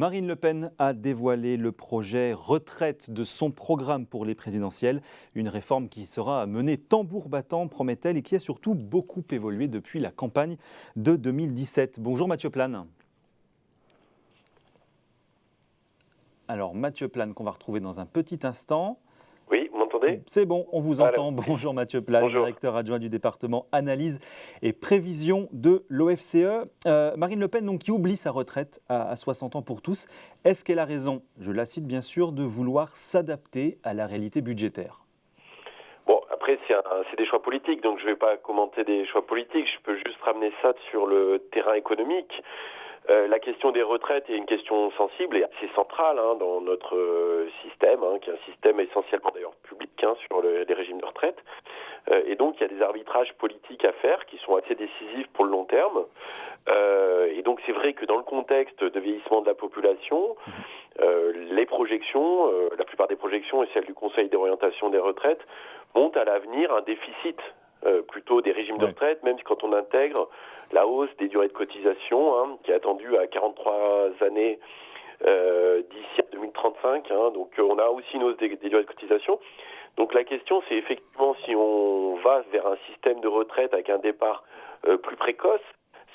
Marine Le Pen a dévoilé le projet retraite de son programme pour les présidentielles. Une réforme qui sera menée tambour battant, promet-elle, et qui a surtout beaucoup évolué depuis la campagne de 2017. Bonjour Mathieu Plane. Alors Mathieu Plane qu'on va retrouver dans un petit instant. Oui, vous m'entendez ? C'est bon, on vous entend. Bonjour Mathieu Plane, Bonjour. Directeur adjoint du département analyse et prévision de l'OFCE. Marine Le Pen, donc, qui oublie sa retraite à 60 ans pour tous. Est-ce qu'elle a raison, je la cite bien sûr, de vouloir s'adapter à la réalité budgétaire ? Bon, après, c'est des choix politiques, donc je ne vais pas commenter des choix politiques. Je peux juste ramener ça sur le terrain économique. La question des retraites est une question sensible et assez centrale dans notre système, qui est un système essentiellement d'ailleurs public sur les régimes de retraite. Et donc il y a des arbitrages politiques à faire qui sont assez décisifs pour le long terme. Et donc c'est vrai que dans le contexte de vieillissement de la population, les projections, la plupart des projections et celles du Conseil d'orientation des retraites, montrent à l'avenir un déficit plutôt des régimes de retraite, même si quand on intègre la hausse des durées de cotisation, qui est attendue à 43 années d'ici à 2035. Donc on a aussi une hausse des durées de cotisation. Donc la question, c'est effectivement si on va vers un système de retraite avec un départ plus précoce,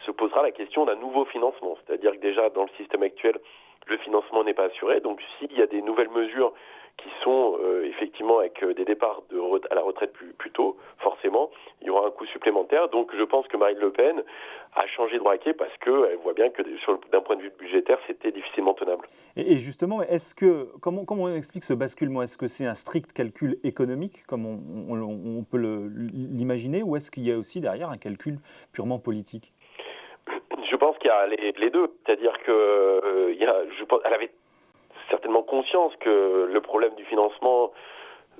se posera la question d'un nouveau financement. C'est-à-dire que déjà, dans le système actuel, le financement n'est pas assuré. Donc s'il y a des nouvelles mesures qui sont effectivement avec des départs à la retraite plus tôt, forcément, il y aura un coût supplémentaire. Donc je pense que Marine Le Pen a changé de braquet parce qu'elle voit bien que d'un point de vue budgétaire, c'était difficilement tenable. Et justement, comment on explique ce basculement ? Est-ce que c'est un strict calcul économique, comme on peut l'imaginer, ou est-ce qu'il y a aussi derrière un calcul purement politique ? Je pense qu'il y a les deux. C'est-à-dire que elle avait certainement conscience que le problème du financement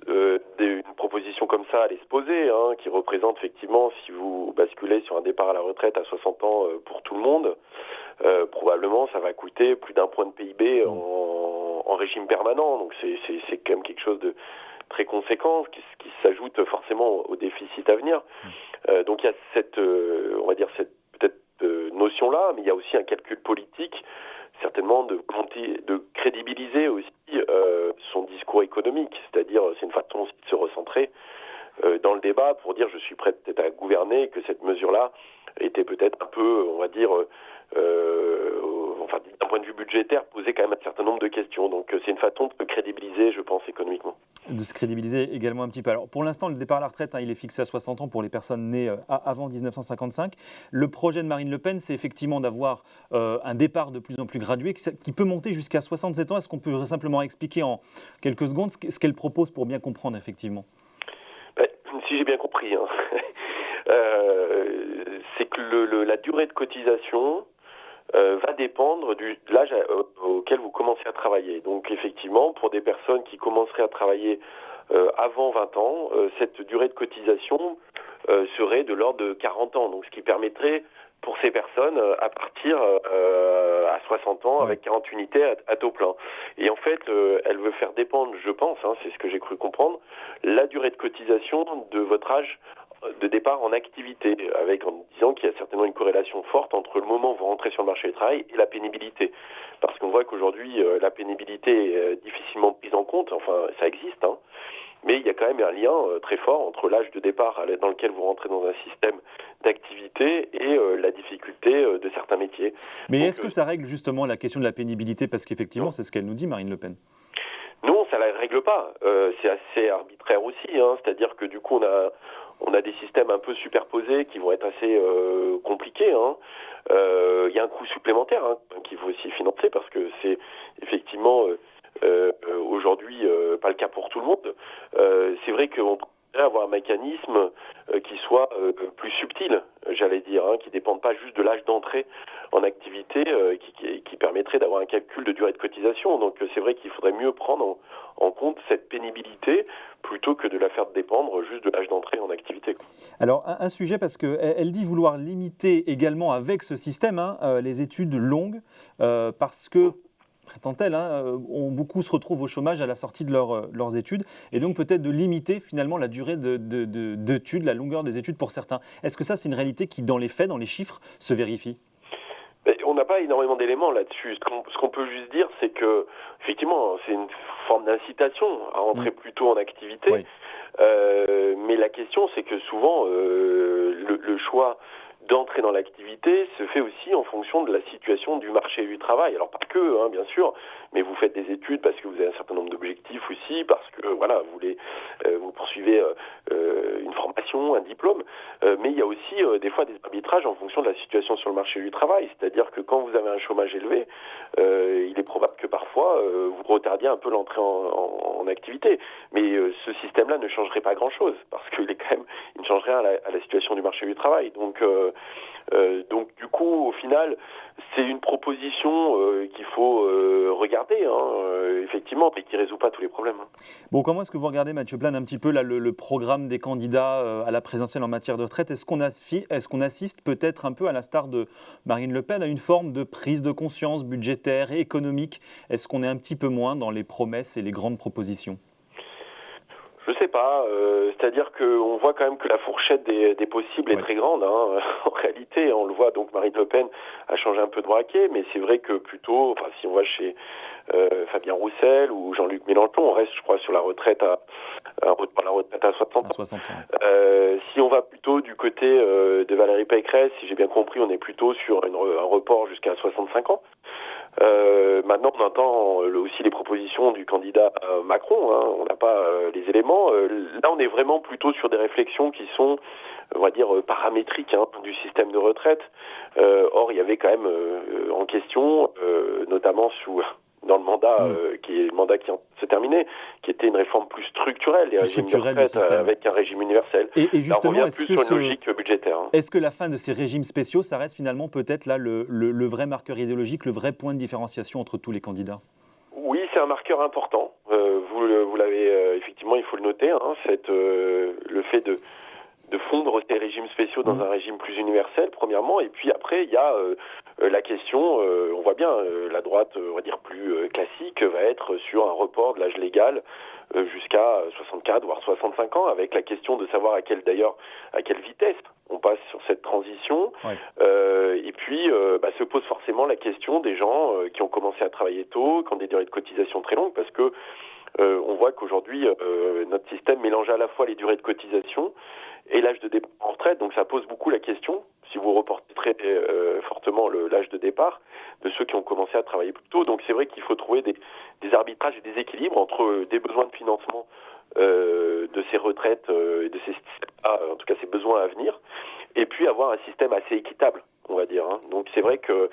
d'une proposition comme ça allait se poser, qui représente effectivement, si vous basculez sur un départ à la retraite à 60 ans pour tout le monde, probablement ça va coûter plus d'un point de PIB en régime permanent. Donc c'est quand même quelque chose de très conséquent, qui s'ajoute forcément au déficit à venir. Donc il y a cette notion-là, mais il y a aussi un calcul politique, certainement de crédibiliser aussi son discours économique, c'est-à-dire c'est une façon aussi de se recentrer dans le débat pour dire je suis prêt peut-être à gouverner, et que cette mesure-là était peut-être un peu, on va dire, d'un point de vue budgétaire, posait quand même un certain nombre de questions. Donc c'est une façon de se crédibiliser, je pense, économiquement. De se crédibiliser également un petit peu. Alors pour l'instant, le départ à la retraite, il est fixé à 60 ans pour les personnes nées avant 1955. Le projet de Marine Le Pen, c'est effectivement d'avoir un départ de plus en plus gradué qui peut monter jusqu'à 67 ans. Est-ce qu'on peut simplement expliquer en quelques secondes ce qu'elle propose pour bien comprendre effectivement ? Si j'ai bien compris, c'est que la durée de cotisation va dépendre de l'âge auquel vous commencez à travailler. Donc effectivement, pour des personnes qui commenceraient à travailler avant 20 ans, cette durée de cotisation serait de l'ordre de 40 ans. Donc ce qui permettrait pour ces personnes à partir à 60 ans avec 40 unités à taux plein. Et en fait, elle veut faire dépendre, je pense, c'est ce que j'ai cru comprendre, la durée de cotisation de votre âge de départ en activité, en disant qu'il y a certainement une corrélation forte entre le moment où vous rentrez sur le marché du travail et la pénibilité. Parce qu'on voit qu'aujourd'hui, la pénibilité est difficilement prise en compte, enfin ça existe, mais il y a quand même un lien très fort entre l'âge de départ dans lequel vous rentrez dans un système d'activité et la difficulté de certains métiers. Mais est-ce que ça règle justement la question de la pénibilité ? Parce qu'effectivement, c'est ce qu'elle nous dit, Marine Le Pen. Non, ça ne la règle pas. C'est assez arbitraire aussi. C'est-à-dire que du coup, on a des systèmes un peu superposés qui vont être assez compliqués. Il y a un coût supplémentaire qu'il faut aussi financer parce que c'est effectivement aujourd'hui pas le cas pour tout le monde. C'est vrai qu'on pourrait avoir un mécanisme qui soit plus subtil, j'allais dire, qui ne dépende pas juste de l'âge d'entrée en activité, qui permettrait d'avoir un calcul de durée de cotisation. Donc c'est vrai qu'il faudrait mieux prendre en compte cette pénibilité plutôt que de la faire dépendre juste de l'âge d'entrée en activité. Alors un sujet, parce qu'elle dit vouloir limiter également avec ce système les études longues, parce que prétend-elle, beaucoup se retrouvent au chômage à la sortie de leurs études, et donc peut-être de limiter finalement la durée d'études, la longueur des études pour certains. Est-ce que ça, c'est une réalité qui, dans les faits, dans les chiffres, se vérifie ? On n'a pas énormément d'éléments là-dessus. Ce qu'on peut juste dire, c'est que, effectivement, c'est une forme d'incitation à rentrer plus tôt en activité. Oui. Mais la question, c'est que souvent, le choix d'entrer dans l'activité se fait aussi en fonction de la situation du marché du travail. Alors pas que, hein, bien sûr, mais vous faites des études parce que vous avez un certain nombre d'objectifs aussi, parce que voilà, vous poursuivez une formation, un diplôme. Mais il y a aussi des fois des arbitrages en fonction de la situation sur le marché du travail. C'est-à-dire que quand vous avez un chômage élevé, il est probable que parfois vous retardiez un peu l'entrée en activité. Mais ce système-là ne changerait pas grand-chose parce qu'il ne change rien à la situation du marché du travail. Donc du coup, au final, c'est une proposition qu'il faut regarder, effectivement, mais qui ne résout pas tous les problèmes. Bon, comment est-ce que vous regardez, Mathieu Plane, un petit peu là, le programme des candidats à la présidentielle en matière de retraite? Est-ce qu'on assiste peut-être un peu, à l'instar de Marine Le Pen, à une forme de prise de conscience budgétaire et économique? Est-ce qu'on est un petit peu moins dans les promesses et les grandes propositions? Je sais pas, c'est-à-dire qu'on voit quand même que la fourchette des possibles est très grande. En réalité, on le voit, donc Marine Le Pen a changé un peu de braquet, mais c'est vrai que plutôt, si on va chez Fabien Roussel ou Jean-Luc Mélenchon, on reste, je crois, sur la retraite à 60 ans. À 60 ans. Si on va plutôt du côté de Valérie Pécresse, si j'ai bien compris, on est plutôt sur un report jusqu'à 65 ans. Maintenant, on entend aussi les propositions du candidat Macron. On n'a pas les éléments. Là, on est vraiment plutôt sur des réflexions qui sont, on va dire, paramétriques du système de retraite. Or, il y avait quand même en question, notamment dans le mandat qui est le mandat qui se terminait, qui était une réforme plus structurelle des régimes de retraite avec un régime universel. Et justement, là, on revient plus sur une logique budgétaire. Est-ce que la fin de ces régimes spéciaux, ça reste finalement peut-être là le vrai marqueur idéologique, le vrai point de différenciation entre tous les candidats? Oui, c'est un marqueur important. Vous l'avez effectivement, il faut le noter. Le fait de fondre ces régimes spéciaux dans un régime plus universel, premièrement, et puis après, il y a la question, on voit bien, la droite, on va dire plus classique, va être sur un report de l'âge légal jusqu'à 64, voire 65 ans, avec la question de savoir à quelle vitesse on passe sur cette transition. Et puis, se pose forcément la question des gens qui ont commencé à travailler tôt, qui ont des durées de cotisation très longues, parce que on voit qu'aujourd'hui, notre système mélange à la fois les durées de cotisation et l'âge de départ en retraite. Donc ça pose beaucoup la question, si vous reportez très fortement l'âge de départ, de ceux qui ont commencé à travailler plus tôt. Donc c'est vrai qu'il faut trouver des arbitrages et des équilibres entre des besoins de financement de ces retraites, et de en tout cas ces besoins à venir, et puis avoir un système assez équitable, on va dire. Donc c'est vrai que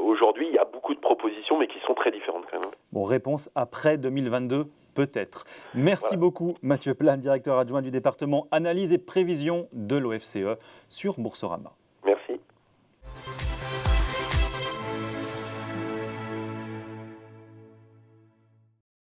aujourd'hui, il y a beaucoup de propositions, mais qui sont très différentes quand même. Bon, réponse après 2022, peut-être. Merci beaucoup, Mathieu Plane, directeur adjoint du département Analyse et Prévision de l'OFCE sur Boursorama.